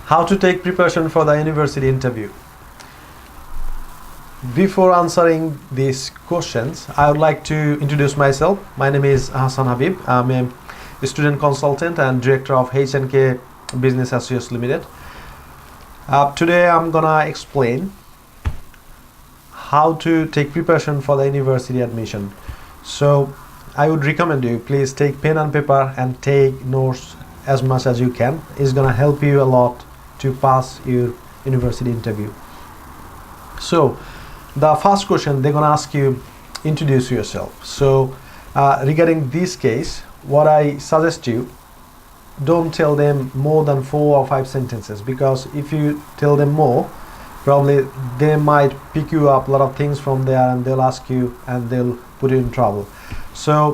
How to take preparation for the university interview. Before answering these questions, I would like to introduce myself. My name is Ahasanhabib. I'm a student consultant and director of H&K Business Associates Limited. Today I'm gonna explain how to take preparation for the university admission. So I would recommend you please take pen and paper and take notes as much as you can. It's gonna help you a lot to pass your university interview. So the first question they're gonna ask you, introduce yourself. So regarding this case, what I suggest you, don't tell them more than 4 or 5 sentences, because if you tell them more, probably they might pick you up a lot of things from there and they'll ask you and they'll put you in trouble. So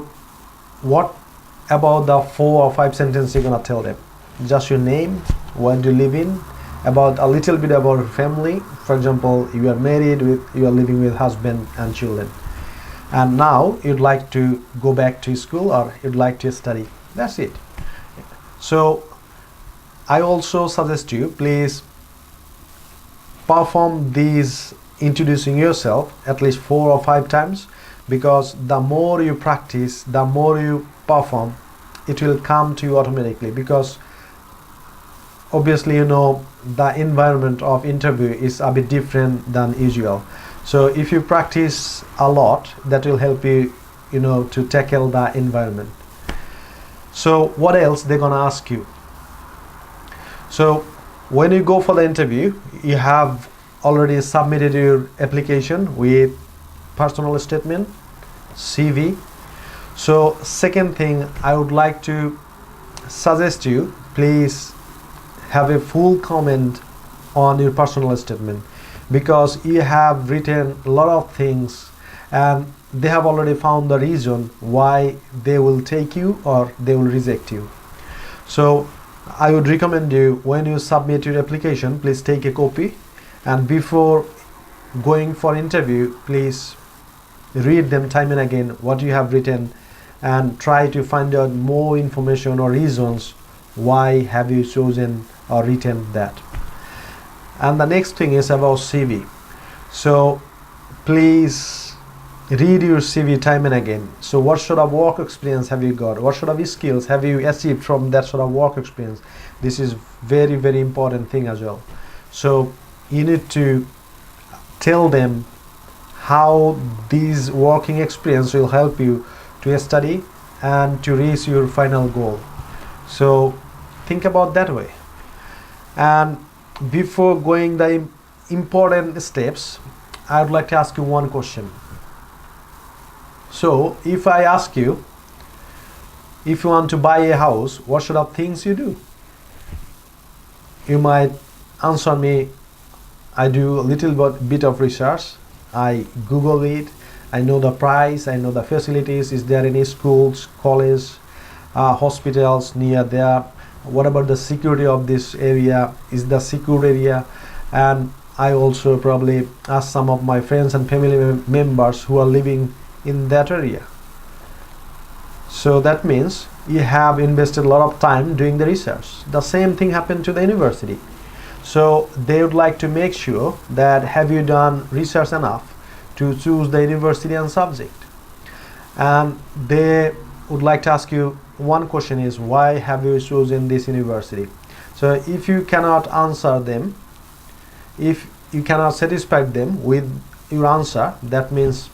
what about the 4 or 5 sentences you're gonna tell them? Just your name, where do you live in, about a little bit about your family. For example, you are married, you are living with husband and children, and now you'd like to go back to school or you'd like to study. That's it. So I also suggest you please perform these introducing yourself at least 4 or 5 times, because the more you practice, the more you perform, it will come to you automatically. Because obviously, you know, the environment of interview is a bit different than usual. So if you practice a lot, that will help you, you know, to tackle the environment. So what else they're gonna ask you? So when you go for the interview, you have already submitted your application with personal statement, CV. So second thing I would like to suggest you, please have a full comment on your personal statement, because you have written a lot of things and they have already found the reason why they will take you or they will reject you. So I would recommend you, when you submit your application, please take a copy, and before going for interview, please read them time and again what you have written and try to find out more information or reasons why have you chosen or written that. And the next thing is about CV. So please read your CV time and again. So what sort of work experience have you got? What sort of skills have you achieved from that sort of work experience? This is very, very important thing as well. So you need to tell them how these working experience will help you to study and to reach your final goal. So think about that way. And before going the important steps, I would like to ask you one question. So if I ask you, if you want to buy a house, what sort of things you do? You might answer me, I do a little bit of research, I Google it, I know the price, I know the facilities, is there any schools, college, hospitals near there, what about the security of this area, is the secure area, and I also probably ask some of my friends and family members who are living in that area. So that means you have invested a lot of time doing the research. The same thing happened to the university. So they would like to make sure that have you done research enough to choose the university and subject, and they would like to ask you one question is, why have you chosen this university? So if you cannot answer them, if you cannot satisfy them with your answer, that means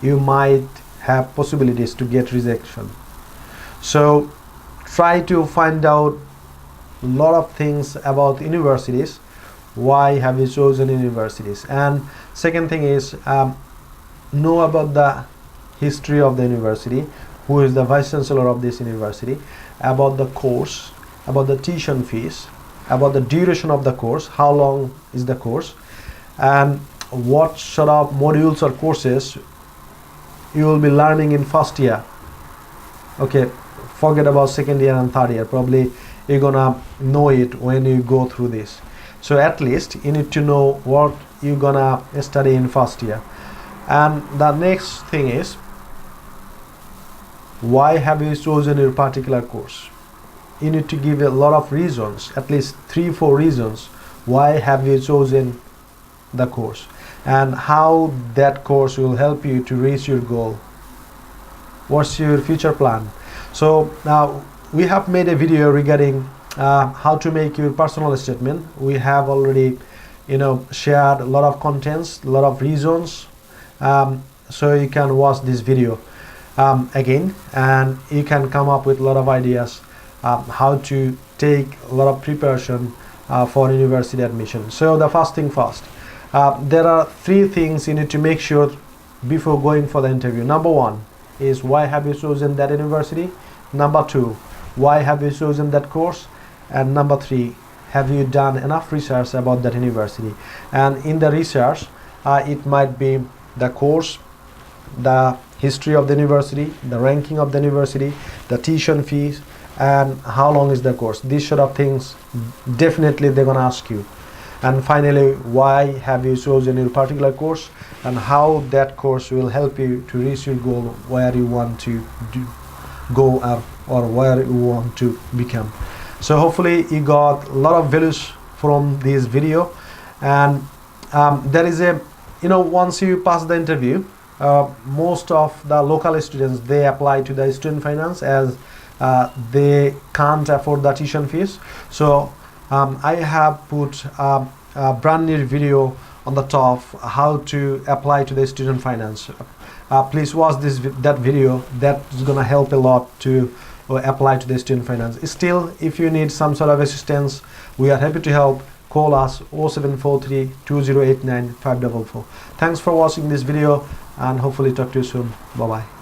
you might have possibilities to get rejection. So try to find out a lot of things about universities. Why have you chosen universities? And second thing is, know about the history of the university, who is the vice chancellor of this university, about the course, about the tuition fees, about the duration of the course, how long is the course, and what sort of modules or courses you will be learning in first year. Okay, forget about second year and third year, probably you're gonna know it when you go through this. So at least you need to know what you're gonna study in first year. And the next thing is, why have you chosen your particular course? you need to give a lot of reasons, at least 3-4 reasons why have you chosen the course and how that course will help you to reach your goal. What's your future plan? So now we have made a video regarding how to make your personal statement. We have already shared a lot of contents, a lot of reasons, so you can watch this video again, and you can come up with a lot of ideas how to take a lot of preparation for university admission. So the first thing first, there are 3 things you need to make sure before going for the interview. Number 1 is why have you chosen that university. Number 2, why have you chosen that course. And number 3, have you done enough research about that university. And in the research, it might be the course, the history of the university, the ranking of the university, the tuition fees, and how long is the course. These sort of things definitely they're gonna ask you. And finally, why have you chosen your particular course and how that course will help you to reach your goal, where you want to go or where you want to become. So hopefully you got a lot of values from this video. And there is a once you pass the interview, most of the local students, they apply to the student finance as they can't afford the tuition fees. So I have put a brand new video on the top how to apply to the student finance. Please watch that video. That is gonna help a lot to apply to the student finance. Still, if you need some sort of assistance, we are happy to help. Call us 0743 2089 544. Thanks for watching this video, and hopefully talk to you soon. Bye bye.